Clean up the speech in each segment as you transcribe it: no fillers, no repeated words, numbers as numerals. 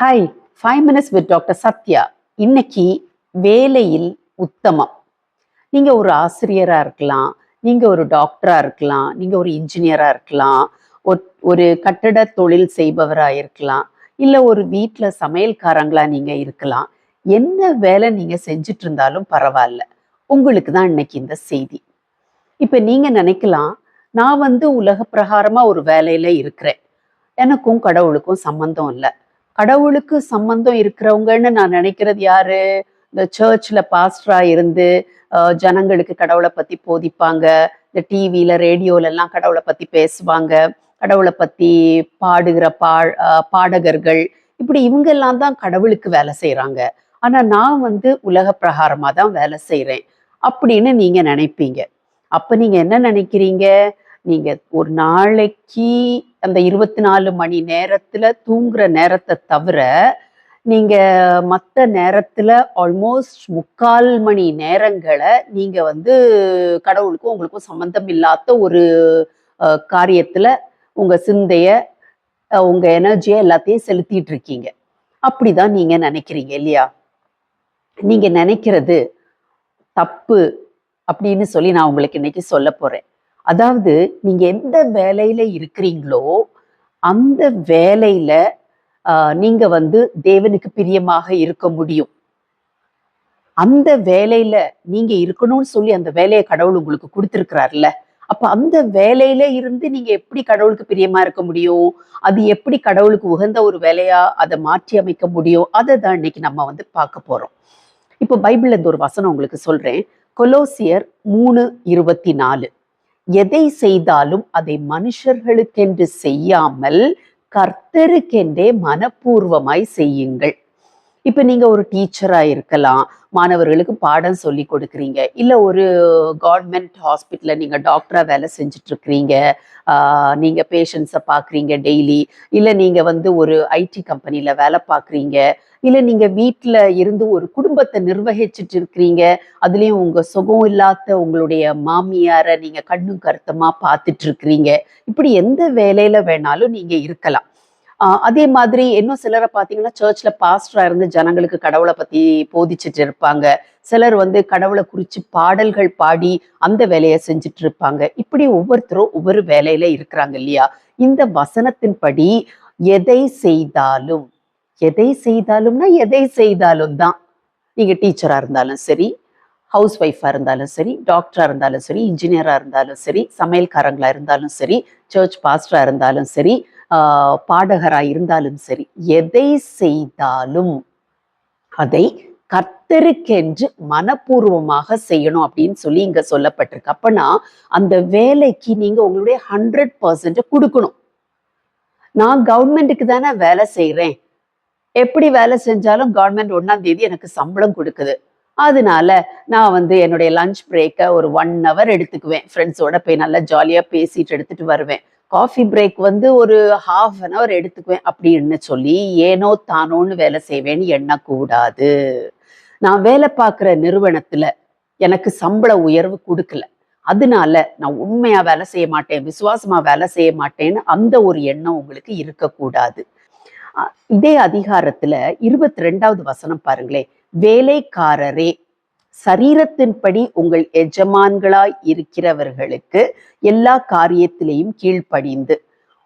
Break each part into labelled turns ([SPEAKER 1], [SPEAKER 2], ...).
[SPEAKER 1] Hi, 5 minutes with doctor Sathya. இன்னைக்கு வேலையில் உத்தமம். நீங்க ஒரு ஆசிரியரா இருக்கலாம், நீங்க ஒரு டாக்டரா இருக்கலாம், நீங்க ஒரு இன்ஜினியரா இருக்கலாம், ஒரு கட்டட தொழில் செய்பவரா இருக்கலாம், இல்ல ஒரு வீட்டுல சமையல்காரங்களா நீங்க இருக்கலாம். என்ன வேலை நீங்க செஞ்சுட்டு இருந்தாலும் பரவாயில்ல, உங்களுக்கு தான் இன்னைக்கு இந்த செய்தி. இப்ப நீங்க நினைக்கலாம், நான் உலக பிரகாரமா ஒரு வேலையில இருக்கிறேன், எனக்கும் கடவுளுக்கும் சம்பந்தம் இல்லை. கடவுளுக்கு சம்பந்தம் இருக்கிறவங்கன்னு நான் நினைக்கிறது யாரு? இந்த சர்ச்ல பாஸ்டரா இருந்து ஜனங்களுக்கு கடவுளை பத்தி போதிப்பாங்க, இந்த டிவியில ரேடியோல எல்லாம் கடவுளை பத்தி பேசுவாங்க, கடவுளை பத்தி பாடுகிற பாடகர்கள், இப்படி இவங்க எல்லாம் தான் கடவுளுக்கு வேலை செய்யறாங்க. ஆனா நான் உலக பிரகாரமா தான் வேலை செய்யறேன் அப்படின்னு நீங்க நினைப்பீங்க. அப்ப நீங்க என்ன நினைக்கிறீங்க? நீங்க ஒரு நாளைக்கு அந்த 24 மணி நேரத்துல தூங்குற நேரத்தை தவிர நீங்க மற்ற நேரத்துல ஆல்மோஸ்ட் 3/4 மணி நேரங்களை நீங்க கடவுளுக்கும் உங்களுக்கும் சம்பந்தம் இல்லாத ஒரு காரியத்துல உங்க சிந்தைய உங்க எனர்ஜியை எல்லாத்தையும் செலுத்திட்டு இருக்கீங்க. அப்படிதான் நீங்க நினைக்கிறீங்க இல்லையா? நீங்க நினைக்கிறது தப்பு அப்படின்னு சொல்லி நான் உங்களுக்கு இன்னைக்கு சொல்ல போறேன். அதாவது நீங்க எந்த வேலையில இருக்கிறீங்களோ அந்த வேலையில நீங்க தேவனுக்கு பிரியமாக இருக்க முடியும். அந்த வேலையில நீங்க இருக்கணும்னு சொல்லி அந்த வேலையை கடவுள் உங்களுக்கு கொடுத்திருக்கிறார்ல, அப்ப அந்த வேலையில இருந்து நீங்க எப்படி கடவுளுக்கு பிரியமா இருக்க முடியும்? அது எப்படி கடவுளுக்கு உகந்த ஒரு வேலையா அதை மாற்றி அமைக்க முடியும்? அதை தான் இன்னைக்கு நம்ம பார்க்க போறோம். இப்போ பைபிள்ல இருந்து ஒரு வசனம் உங்களுக்கு சொல்றேன். கொலோசியர் 3:24. எதை செய்தாலும் அதை மனுஷர்களுக்கென்று செய்யாமல் கர்த்தருக்கென்றே மனப்பூர்வமாய் செய்யுங்கள். இப்ப நீங்க ஒரு டீச்சரா இருக்கலாம், மாணவர்களுக்கு பாடம் சொல்லி கொடுக்குறீங்க, இல்ல ஒரு கவர்மெண்ட் ஹாஸ்பிட்டல்ல நீங்க டாக்டரா வேலை செஞ்சுட்டு இருக்கிறீங்க, நீங்க பேஷண்ட்ஸை பாக்குறீங்க டெய்லி, இல்ல நீங்க ஒரு ஐடி கம்பெனில வேலை பார்க்குறீங்க, இல்ல நீங்க வீட்டுல இருந்து ஒரு குடும்பத்தை நிர்வகிச்சுட்டு இருக்கிறீங்க, அதுலயும் உங்க சுகம் இல்லாத உங்களுடைய மாமியார நீங்க கண்ணும் கருத்தமா பார்த்துட்டு இருக்கிறீங்க. இப்படி எந்த வேலையில வேணாலும் நீங்க இருக்கலாம். அதே மாதிரி இன்னும் சிலரை பார்த்தீங்கன்னா சர்ச்ல பாஸ்டரா இருந்து ஜனங்களுக்கு கடவுளை பத்தி போதிச்சுட்டு இருப்பாங்க. சிலர் கடவுளை குறிச்சு பாடல்கள் பாடி அந்த வேலையை செஞ்சுட்டு இருப்பாங்க. இப்படி ஒவ்வொருத்தரும் ஒவ்வொரு வேலையில இருக்கிறாங்க இல்லையா? இந்த வசனத்தின்படி எதை செய்தாலும், எதை செய்தாலும்னா எதை செய்தாலும் தான். நீங்க டீச்சரா இருந்தாலும் சரி, ஹவுஸ் ஒய்ஃபா இருந்தாலும் சரி, டாக்டரா இருந்தாலும் சரி, இன்ஜினியரா இருந்தாலும் சரி, சமையல்காரங்களா இருந்தாலும் சரி, சர்ச் பாஸ்டரா இருந்தாலும் சரி, பாடகராக இருந்தாலும் சரி, எதை செய்தாலும் அதை கர்த்தருக்கென்று மனப்பூர்வமாக செய்யணும் அப்படின்னு சொல்லி இங்க சொல்லப்பட்டிருக்கு. அப்பனா அந்த வேலைக்கு நீங்க உங்களுடைய 100% கொடுக்கணும். நான் கவர்மெண்ட்டுக்கு தானே வேலை செய்யறேன், எப்படி வேலை செஞ்சாலும் கவர்மெண்ட் 1ஆம் தேதி எனக்கு சம்பளம் கொடுக்குது, அதனால நான் என்னுடைய லஞ்ச் பிரேக்கை ஒரு 1 hour எடுத்துக்குவேன், ஃப்ரெண்ட்ஸோட போய் நல்லா ஜாலியா பேசிட்டு எடுத்துட்டு வருவேன், காஃபி பிரேக் ஒரு 1/2 hour எடுத்துக்குவேன் அப்படின்னு சொல்லி ஏனோ தானோன்னு வேலை செய்வேன்னு எண்ணக்கூடாது. நான் வேலை பார்க்குற நிறுவனத்துல எனக்கு சம்பள உயர்வு கொடுக்கல, அதனால நான் உண்மையா வேலை செய்ய மாட்டேன், விசுவாசமா வேலை செய்ய மாட்டேன்னு அந்த ஒரு எண்ணம் உங்களுக்கு இருக்கக்கூடாது. இதே அதிகாரத்துல 22வது வசனம் பாருங்களேன். வேலைக்காரரே, சரீரத்தின்படி உங்கள் எஜமான்களாய் இருக்கிறவர்களுக்கு எல்லா காரியத்திலையும் கீழ்ப்படிந்து.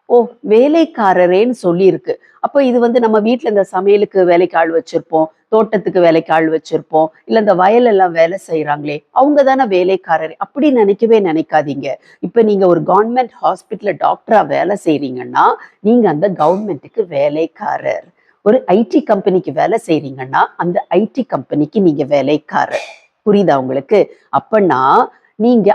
[SPEAKER 1] ஓ, வேலைக்காரரேன்னு சொல்லியிருக்கு. அப்போ இது நம்ம வீட்டுல இந்த சமையலுக்கு வேலைக்கு ஆள் வச்சிருப்போம், தோட்டத்துக்கு வேலைக்கு ஆள் வச்சிருப்போம், இல்ல இந்த வயல் எல்லாம் வேலை செய்யறாங்களே அவங்க தானே வேலைக்காரரே. அப்படி நினைக்கவே நினைக்காதீங்க. இப்ப நீங்க ஒரு கவர்மெண்ட் ஹாஸ்பிட்டல்ல டாக்டரா வேலை செய்றீங்கன்னா நீங்க அந்த கவர்மெண்ட்டுக்கு வேலைக்காரர். ஒரு ஐடி கம்பெனிக்கு வேலை செய்றீங்கன்னா அந்த ஐடி கம்பெனிக்கு நீங்க வேலைக்காரர். புரியுதா உங்களுக்கு? அப்பனா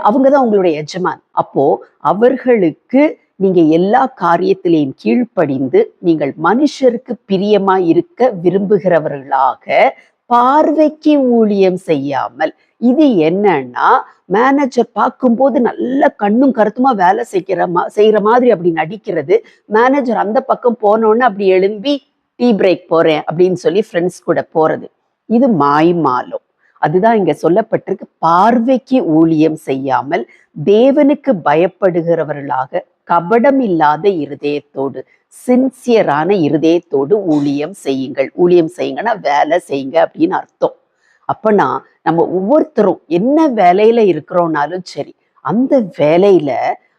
[SPEAKER 1] அவங்கதான் உங்களுடைய எஜமான். அப்போ அவர்களுக்கு நீங்க எல்லா காரியத்திலையும் கீழ்ப்படிந்து நீங்கள் மனுஷருக்கு பிரியமா இருக்க விரும்புகிறவர்களாக பார்வைக்கு ஊழியம் செய்யாமல். இது என்னன்னா, மேனேஜர் பார்க்கும்போது நல்ல கண்ணும் கருத்துமா வேலை செய்யற மாதிரி அப்படி நடிக்கிறது, மேனேஜர் அந்த பக்கம் போனோன்னு அப்படி எழும்பி டீ பிரேக் போறேன் அப்படின்னு சொல்லி ஃப்ரெண்ட்ஸ் கூட போறது, இது மாய்மாலம். அதுதான் இங்க சொல்லப்பட்டிருக்கு. பார்வைக்கு ஊழியம் செய்யாமல் தேவனுக்கு பயப்படுகிறவர்களாக கபடம் இல்லாத இருதயத்தோடு, சின்சியரான இருதயத்தோடு ஊழியம் செய்யுங்கள். ஊழியம் செய்யுங்கன்னா வேலை செய்யுங்க அப்படின்னு அர்த்தம். அப்பனா நம்ம ஒவ்வொருத்தரும் என்ன வேலையில இருக்கிறோம்னாலும் சரி, அந்த வேலையில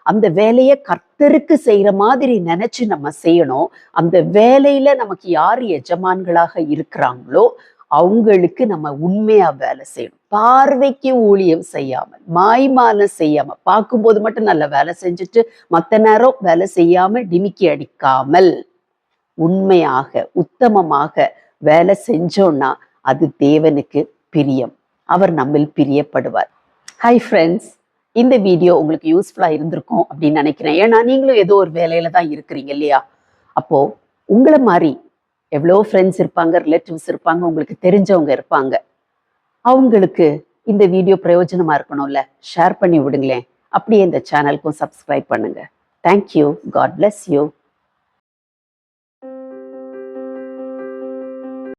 [SPEAKER 1] அந்த வேலையை கர்த்தருக்கு செய்யற மாதிரி நினைச்சு நம்ம செய்யணும். அந்த வேலையில நமக்கு யார் எஜமான்களாக இருக்கிறாங்களோ அவங்களுக்கு நம்ம உண்மையா வேலை செய்யணும். பார்வைக்கு ஊழியம் செய்யாமல், மாய்மாலம் செய்யாம, பார்க்கும்போது மட்டும் நல்ல வேலை செஞ்சுட்டு மற்ற நேரம் வேலை செய்யாம டிமிக்கி அடிக்காமல் உண்மையாக உத்தமமாக வேலை செஞ்சோம்னா அது தேவனுக்கு பிரியம். அவர் நம்மில் பிரியப்படுவார். ஹாய் ஃப்ரெண்ட்ஸ், இந்த வீடியோ உங்களுக்கு யூஸ்ஃபுல்லா இருந்திருக்கும் அப்படின்னு நினைக்கிறேன். ஏன்னா நீங்களும் ஏதோ ஒரு வேலையில தான் இருக்கிறீங்க இல்லையா? அப்போ உங்களை மாதிரி எவ்வளோ ஃப்ரெண்ட்ஸ் இருப்பாங்க, ரிலேட்டிவ்ஸ் இருப்பாங்க, உங்களுக்கு தெரிஞ்சவங்க இருப்பாங்க. அவங்களுக்கு இந்த வீடியோ பிரயோஜனமா இருக்கணும்ல, ஷேர் பண்ணி விடுங்களேன். அப்படியே இந்த சேனலுக்கும் சப்ஸ்கிரைப் பண்ணுங்க. தேங்க்யூ. God bless you.